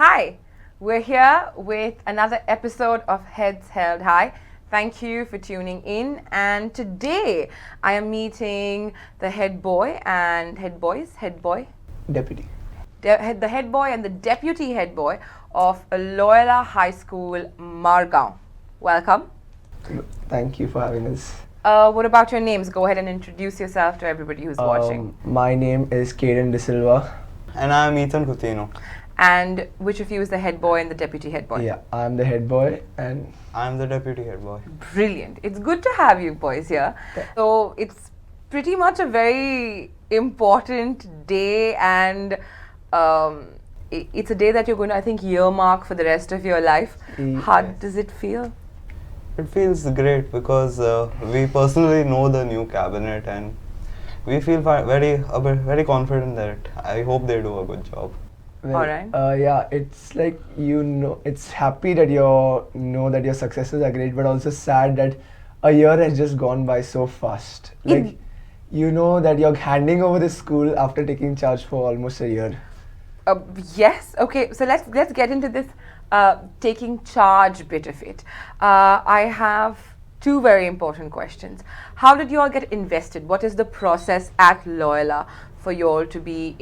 Hi, we're here with another episode of Heads Held High. Thank you for tuning in. And today I am meeting the head boy and head boy, Deputy. the head boy and the deputy head boy of Loyola High School, Margao. Welcome. Thank you for having us. What about your names? Go ahead and introduce yourself to everybody who's watching. My name is Kaden De Silva. And I'm Ethan Coutinho. And which of you is the head boy and the deputy head boy? Yeah, I'm the head boy and I'm the deputy head boy. Brilliant. It's good to have you boys here. So it's pretty much a very important day, and it's a day that you're going to, I think, earmark for the rest of your life. How does it feel? It feels great because we personally know the new cabinet and we feel very confident that I hope they do a good job. well, Alright. yeah, it's like it's happy that that your successes are great, but also sad that a year has just gone by so fast. Like you know that you're handing over the school after taking charge for almost a year. Yes. Okay. So let's get into this taking charge bit of it. I have two very important questions. How did you all get invested? What is the process at Loyola for you all to be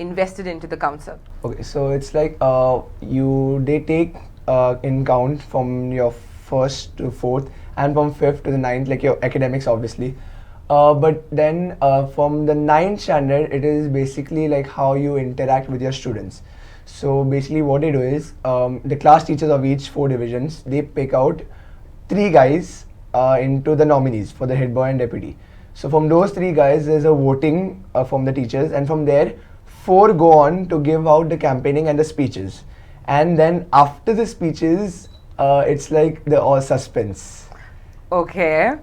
invested into the council? Okay, so it's like they take in count from your first to fourth and from fifth to the ninth, like your academics obviously. But then from the ninth standard, it is basically like how you interact with your students. So basically what they do is the class teachers of each four divisions, they pick out three guys into the nominees for the head boy and deputy. So from those three guys, there's a voting from the teachers, and from there, four go on to give out the campaigning and the speeches. And then after the speeches, it's like the all suspense. Okay.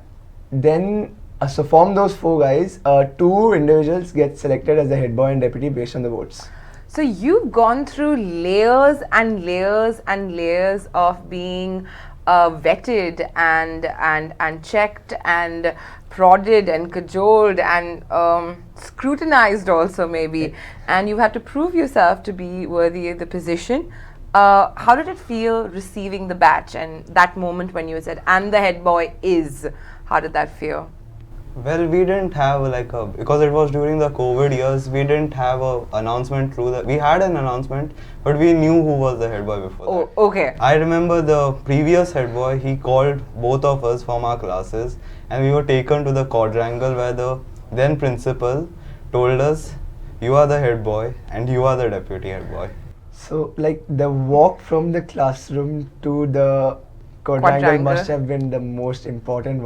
Then, so from those four guys, two individuals get selected as the head boy and deputy based on the votes. So you've gone through layers and layers and layers of being vetted and checked and prodded and cajoled and scrutinized also maybe, and you had to prove yourself to be worthy of the position. How did it feel receiving the badge and that moment when you said, "And the head boy is"? How did that feel? Well, we didn't have because it was during the COVID years, we didn't have a announcement we had an announcement, but we knew who was the head boy before that. Oh, okay. I remember the previous head boy, he called both of us from our classes and we were taken to the quadrangle where the then principal told us, "You are the head boy and you are the deputy head boy." So like the walk from the classroom to the quadrangle must have been the most important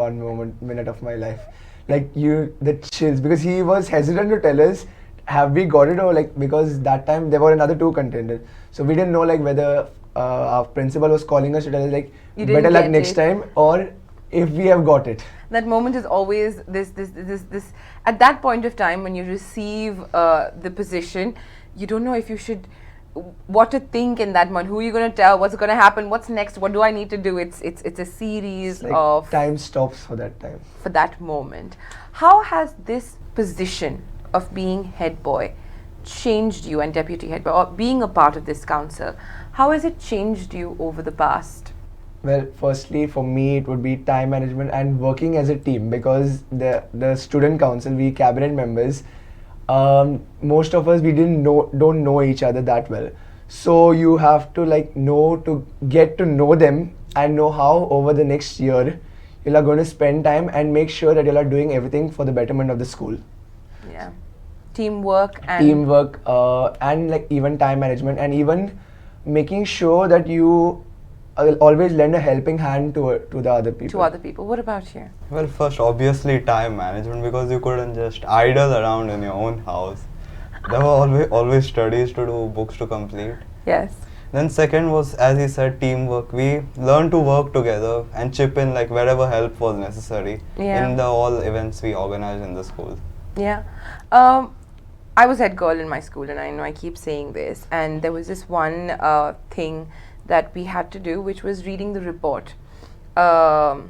minute of my life. Like the chills, because he was hesitant to tell us, have we got it, or like, because that time there were another two contenders. So we didn't know like whether our principal was calling us to tell us like, better luck next time, or if we have got it. That moment is always this at that point of time when you receive the position, you don't know if you should, what to think in that moment. Who are you going to tell? What's going to happen? What's next? What do I need to do? It's a series like of time stops for that time. For that moment. How has this position of being head boy changed you, and deputy head boy, or being a part of this council? How has it changed you over the past? Well, firstly, for me, it would be time management and working as a team, because the student council, we cabinet members, most of us, we don't know each other that well. So you have to get to know them and know how over the next year you are going to spend time and make sure that you are doing everything for the betterment of the school. Yeah. Teamwork and like even time management, and even making sure that you always lend a helping hand to the other people. To other people. What about you? Well, first, obviously time management, because you couldn't just idle around in your own house. There were always studies to do, books to complete. Yes. Then second was, as he said, teamwork. We learned to work together and chip in like wherever help was necessary in the all events we organized in the school. Yeah. I was head girl in my school, and I know I keep saying this, and there was this one thing that we had to do, which was reading the report at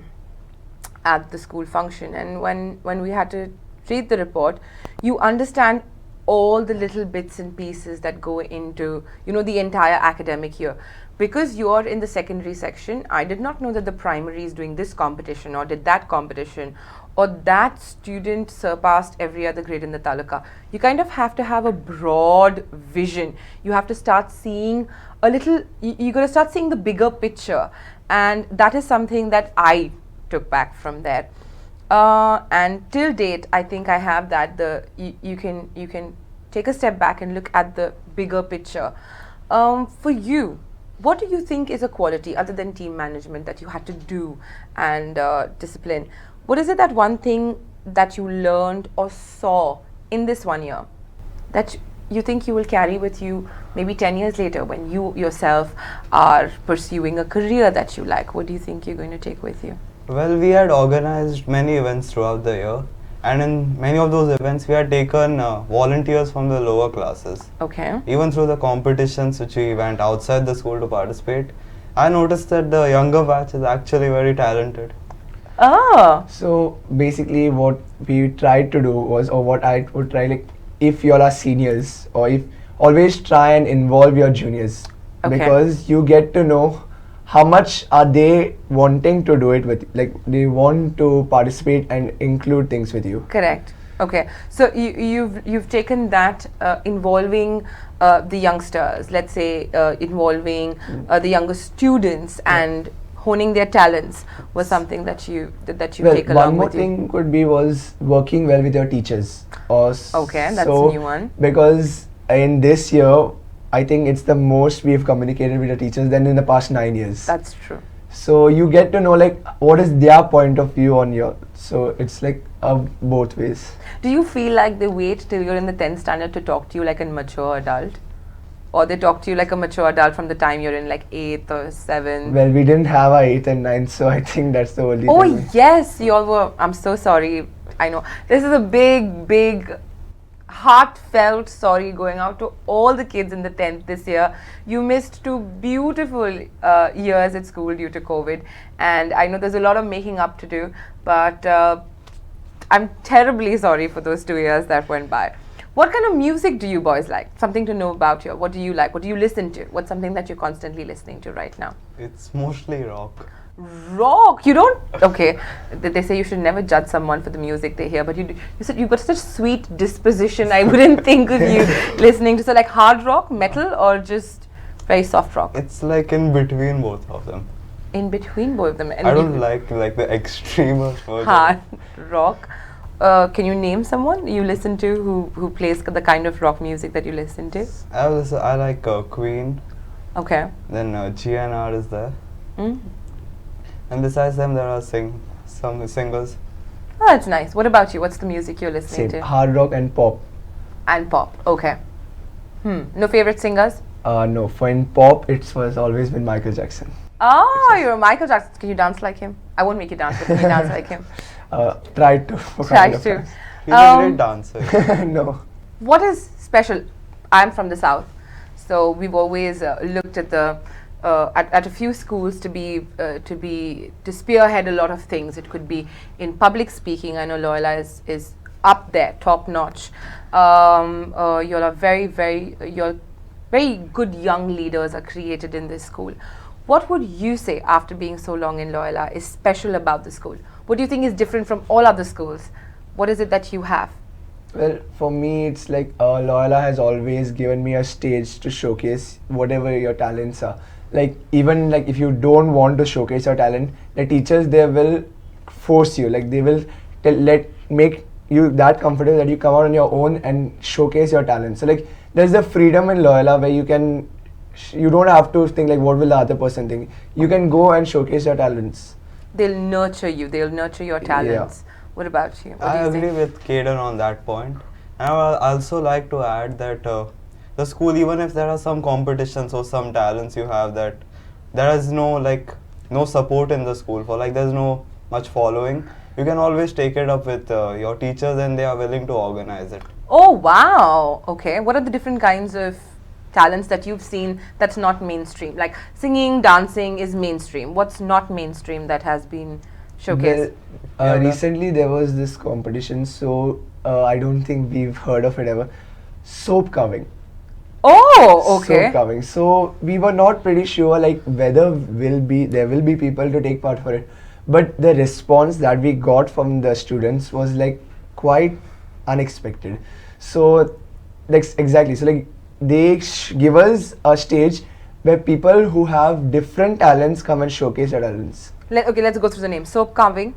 the school function. And when we had to read the report, you understand all the little bits and pieces that go into, you know, the entire academic year. Because you're in the secondary section, I did not know that the primary is doing this competition or did that competition, or that student surpassed every other grade in the taluka. You kind of have to have a broad vision. You have to start seeing a little, you got to start seeing the bigger picture. And that is something that I took back from there. And till date, I think I have that. You can take a step back and look at the bigger picture. For you, what do you think is a quality other than team management that you had to do and discipline? What is it, that one thing that you learned or saw in this 1 year that you think you will carry with you maybe 10 years later when you yourself are pursuing a career that you like? What do you think you're going to take with you? Well, we had organized many events throughout the year, and in many of those events we had taken volunteers from the lower classes. Okay. Even through the competitions which we went outside the school to participate, I noticed that the younger batch is actually very talented. Oh. So basically, what we tried to do was, or what I would try, like, if you all are seniors, or if always try and involve your juniors, Okay. because you get to know how much are they wanting to do it with, like they want to participate and include things with you. Correct. Okay. So you've taken that involving the youngsters, let's say involving the younger students and honing their talents was something that you Well, take along one more with you. thing could be was working well with your teachers. Or Okay, that's so, a new one. Because in this year, I think it's the most we've communicated with the teachers than in the past 9 years. That's true. So you get to know like what is their point of view on your. So it's like both ways. Do you feel like they wait till you're in the 10th standard to talk to you like a mature adult? Or they talk to you like a mature adult from the time you're in like 8th or 7th? Well, we didn't have our 8th and 9th, so I think that's the only Oh thing. yes, you all were. I'm so sorry. I know. This is a big, heartfelt sorry going out to all the kids in the 10th this year. You missed 2 beautiful years at school due to COVID. And I know there's a lot of making up to do. But I'm terribly sorry for those 2 years that went by. What kind of music do you boys like? Something to know about you. What do you like? What do you listen to? What's something that you're constantly listening to right now? It's mostly rock. Rock. You don't. Okay. They say you should never judge someone for the music they hear, but you said you've got such sweet disposition. I wouldn't think of you listening to, so like hard rock, metal, or just very soft rock. It's like in between both of them. In between both of them. And I don't like the extremist version. hard rock. Can you name someone you listen to who plays the kind of rock music that you listen to? I like Queen. Okay. Then GNR is there. Mm. And besides them, there are some singers. Oh, that's nice. What about you? What's the music you're listening Same, to? hard rock and pop. And pop. Okay. No favorite singers? No, for in pop, it was always been Michael Jackson. Oh, you're a Michael Jackson. Can you dance like him? I won't make you dance, but can you dance like him? Tried to. Try to. He's a great dancer. No. What is special? I'm from the south, so we've always looked at the at a few schools to spearhead a lot of things. It could be in public speaking. I know Loyola is up there, top notch. You're a you're very good young leaders are created in this school. What would you say after being so long in Loyola is special about the school? What do you think is different from all other schools? What is it that you have? Well, for me, it's like Loyola has always given me a stage to showcase whatever your talents are. Like even like if you don't want to showcase your talent, the teachers they will force you. Like they will make you that comfortable that you come out on your own and showcase your talent. So like there's the freedom in Loyola where you can. You don't have to think like what will the other person think. You can go and showcase your talents. They'll nurture you. They'll nurture your talents. Yeah. What about you? What I do you agree think? with Kaden on that point. And I would also like to add that the school, even if there are some competitions or some talents you have, that there is no support in the school for, like there's no much following. You can always take it up with your teachers and they are willing to organize it. Oh wow. Okay. What are the different kinds of talents that you've seen that's not mainstream? Like singing, dancing is mainstream. What's not mainstream that has been showcased? Well, recently there was this competition, so I don't think we've heard of it ever. soap carving. Oh, okay. Soap carving. So we were not pretty sure like whether there will be people to take part for it, but the response that we got from the students was like quite unexpected. So like exactly. So like they give us a stage where people who have different talents come and showcase their talents. Okay, let's go through the names. Soap carving,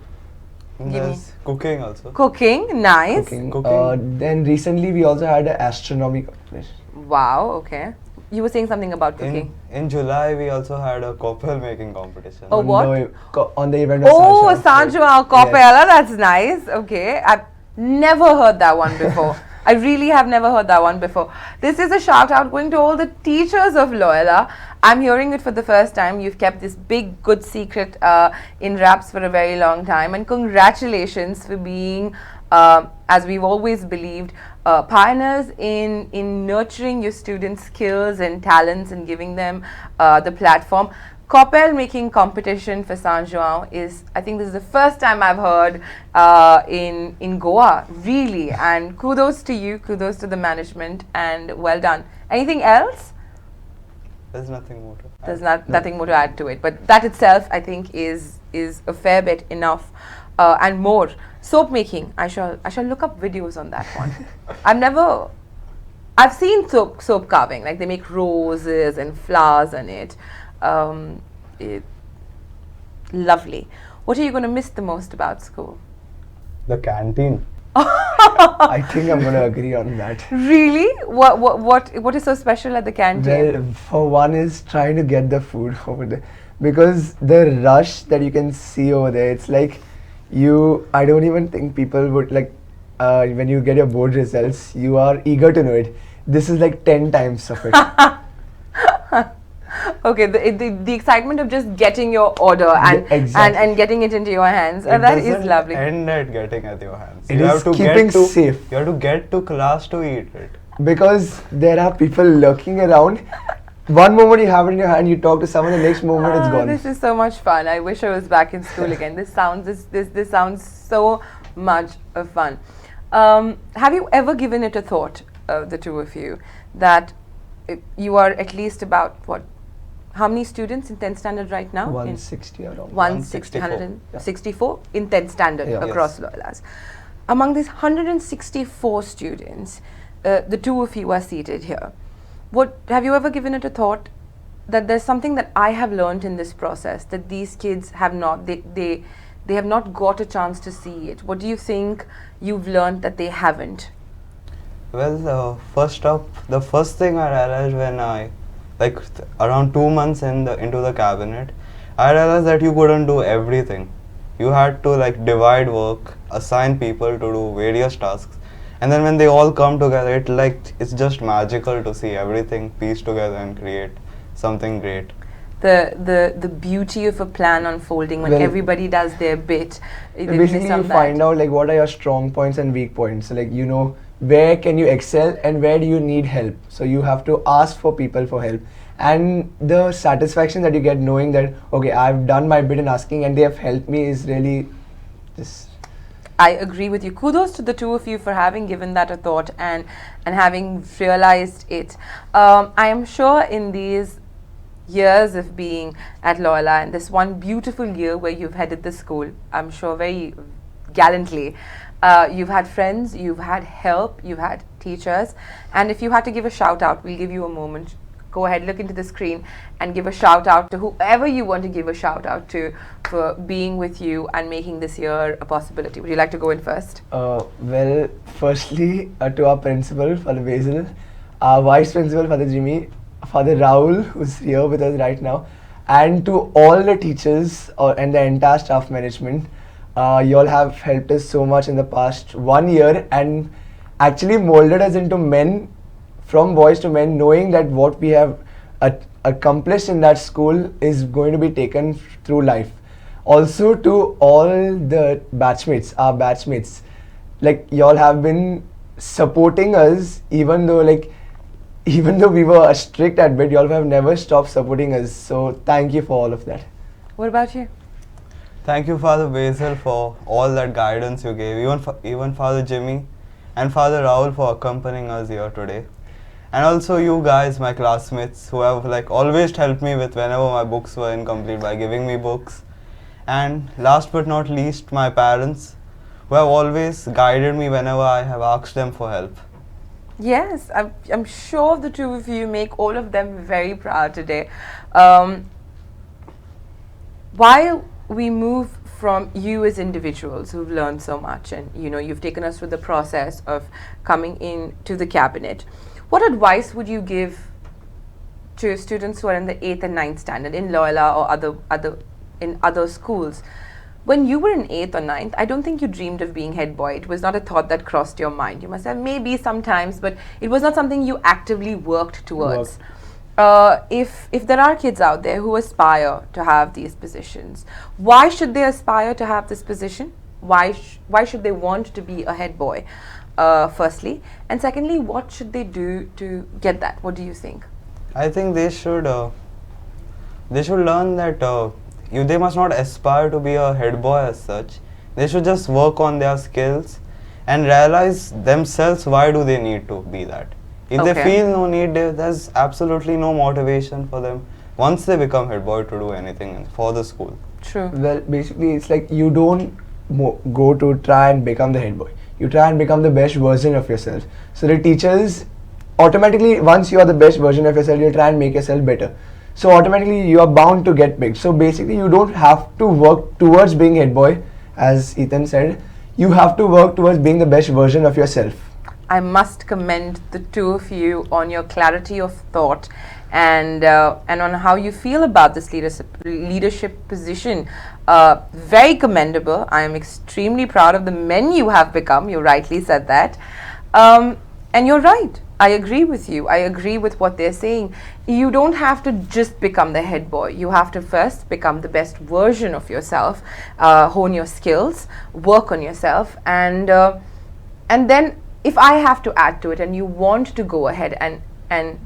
And Give me. there's cooking also. cooking, nice. Cooking. Then recently we also had an astronomy competition. Wow, okay. You were saying something about cooking. In July, we also had a cocktail making competition. Oh, what? On the event of Oh, San Sanjoa Copella, that's nice. Okay, I've never heard that one before. I really have never heard that one before. This is a shout out going to all the teachers of Loyola. I'm hearing it for the first time. You've kept this big, good secret in wraps for a very long time. And congratulations for being, as we've always believed, pioneers in nurturing your students' skills and talents and giving them the platform. Coppel making competition for San João is, I think this is the first time I've heard in Goa, really. And kudos to you, kudos to the management, and well done. Anything else? There's nothing more to There's add. nothing more to add to it, but that itself, I think, is a fair bit enough, and more. Soap making, I shall look up videos on that one. I've seen soap carving, like they make roses and flowers on it. Lovely. What are you going to miss the most about school? The canteen. I think I'm gonna agree on that. Really? What is so special at the canteen? Well, for one is trying to get the food over there, because the rush that you can see over there, it's like I don't even think people would like when you get your board results, you are eager to know it. This is like 10 times of it. Okay, the excitement of just getting your order and exactly. and getting it into your hands, It that is doesn't lovely. end at getting at your hands. It You is have to keeping get to, safe. You have to get to class to eat it. Because there are people lurking around. One moment you have it in your hand, you talk to someone, the next moment it's gone. This is so much fun. I wish I was back in school again. This sounds so much of fun. Have you ever given it a thought, the two of you, that you are at least about how many students in 10th standard right now? 160 around. 160, 164 in 10th standard Yeah. across Loyolas. Among these 164 students, the two of you are seated here. Have you ever given it a thought that there's something that I have learned in this process that these kids have not, they have not got a chance to see it? What do you think you've learned that they haven't? Well, first up, the first thing I realized when around 2 months into the cabinet, I realized that you couldn't do everything. You had to divide work, assign people to do various tasks, and then when they all come together, it's just magical to see everything piece together and create something great. The beauty of a plan unfolding when everybody does their bit. Basically, you find out what are your strong points and weak points. So, where can you excel and where do you need help. So you have to ask for people for help, and the satisfaction that you get knowing that okay, I've done my bit in asking and they have helped me is really just. I agree with you. Kudos to the two of you for having given that a thought and having realized it. I am sure in these years of being at Loyola and this one beautiful year where you've headed the school, I'm sure very gallantly, you've had friends, you've had help, you've had teachers, and if you had to give a shout out, we'll give you a moment. Go ahead, look into the screen and give a shout out to whoever you want to give a shout out to for being with you and making this year a possibility. Would you like to go in first? Well, firstly, to our principal, Father Basil, our vice principal, Father Jimmy, Father Rahul, who's here with us right now, and to all the teachers and the entire staff management. You all have helped us so much in the past 1 year and actually molded us into men, from boys to men, knowing that what we have accomplished in that school is going to be taken through life. Also to all the batchmates, our batchmates, you all have been supporting us even though we were strict at bit, you all have never stopped supporting us. So thank you for all of that. What about you? Thank you, Father Basil, for all that guidance you gave. Even Father Jimmy, and Father Rahul for accompanying us here today. And also you guys, my classmates, who have like always helped me with whenever my books were incomplete by giving me books. And last but not least, my parents, who have always guided me whenever I have asked them for help. Yes, I'm sure the two of you make all of them very proud today. While we move from you as individuals who've learned so much, and you've taken us through the process of coming into the cabinet, what advice would you give to students who are in the 8th and 9th standard in Loyola or other schools? When you were in 8th or 9th, I don't think you dreamed of being head boy. It was not a thought that crossed your mind. You must have maybe sometimes, but it was not something you actively worked towards. If there are kids out there who aspire to have these positions, why should they aspire to have this position? Why should they want to be a head boy, firstly? And secondly, what should they do to get that? What do you think? I think they should learn that they must not aspire to be a head boy as such. They should just work on their skills and realize themselves why do they need to be that. If they feel no need, there's absolutely no motivation for them once they become head boy to do anything for the school. True. Well, basically it's like you don't go to try and become the head boy. You try and become the best version of yourself. So the teachers automatically, once you are the best version of yourself, you try and make yourself better. So automatically you are bound to get picked. So basically you don't have to work towards being head boy, as Ethan said. You have to work towards being the best version of yourself. I must commend the two of you on your clarity of thought and on how you feel about this leadership position. Very commendable. I am extremely proud of the men you have become. You rightly said that. And you're right. I agree with you. I agree with what they're saying. You don't have to just become the head boy. You have to first become the best version of yourself, hone your skills, work on yourself, and then if I have to add to it, and you want to go ahead and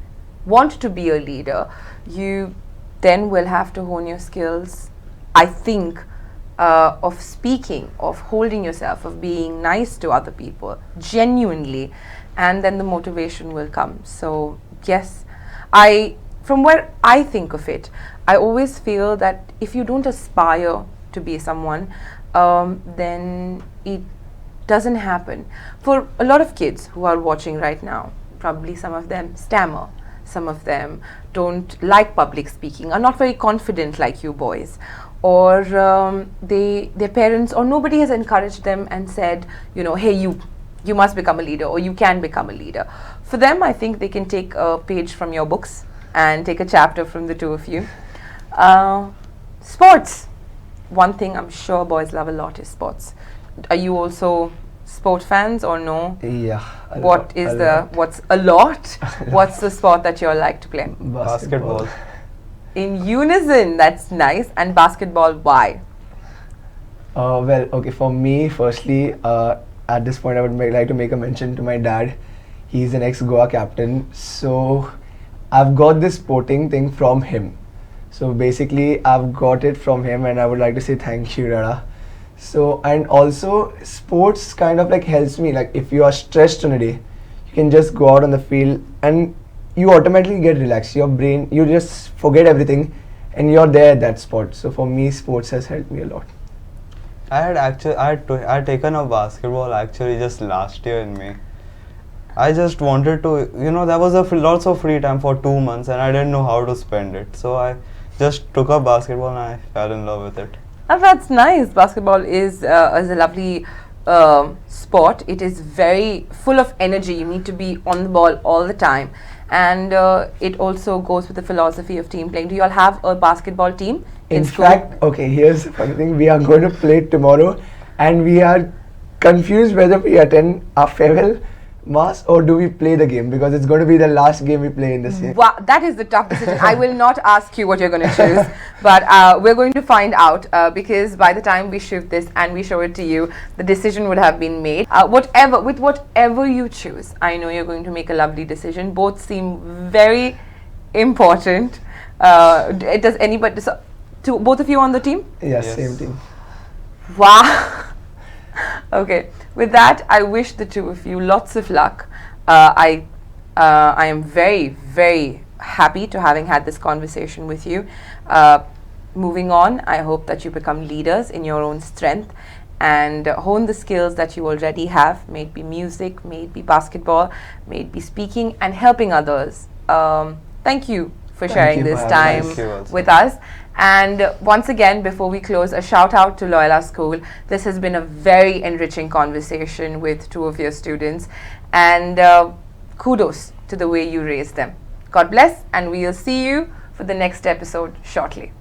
want to be a leader, you then will have to hone your skills, I think, of speaking, of holding yourself, of being nice to other people, genuinely, and then the motivation will come. So yes, from where I think of it, I always feel that if you don't aspire to be someone, then it doesn't happen. For a lot of kids who are watching right now, probably some of them stammer, some of them don't like public speaking, are not very confident like you boys, or their parents or nobody has encouraged them and said, hey, you must become a leader, or you can become a leader. For them, I think they can take a page from your books and take a chapter from the two of you. Sports. One thing I'm sure boys love a lot is sports. Are you also sport fans or no? Yeah. What's a lot? What's the sport that you all like to play? Basketball. In unison, that's nice. And basketball, why? Well, okay, for me, firstly, at this point I would like to make a mention to my dad. He's an ex-Goa captain, so I've got this sporting thing from him. So basically I've got it from him, and I would like to say thank you, Dada. So, and also sports kind of like helps me, like if you are stressed on a day, you can just go out on the field and you automatically get relaxed. Your brain, you just forget everything and you're there at that spot. So for me, sports has helped me a lot. I had taken up basketball actually just last year in May. I just wanted to, there was lots of free time for 2 months and I didn't know how to spend it. So I just took up basketball and I fell in love with it. Oh, that's nice. Basketball is a lovely sport. It is very full of energy. You need to be on the ball all the time. And it also goes with the philosophy of team playing. Do you all have a basketball team in school? Fact, okay, here's the funny thing. We are going to play tomorrow and we are confused whether we attend our farewell mass or do we play the game, because it's going to be the last game we play in this year. Wow, that is the tough decision. I will not ask you what you're going to choose, but we're going to find out because by the time we shoot this and we show it to you, the decision would have been made. Whatever you choose, I know you're going to make a lovely decision. Both seem very important. Does anybody, to both of you on the team? Yes, Yes. same team. Wow. Okay, with that, I wish the two of you lots of luck. I am very, very happy to having had this conversation with you. Moving on, I hope that you become leaders in your own strength and hone the skills that you already have, may it be music, may it be basketball, may it be speaking and helping others. Thank you for Thank sharing you for this having time us. Thank you also. with us. And once again, before we close, a shout out to Loyola School. This has been a very enriching conversation with two of your students, and kudos to the way you raised them. God bless, and we'll see you for the next episode shortly.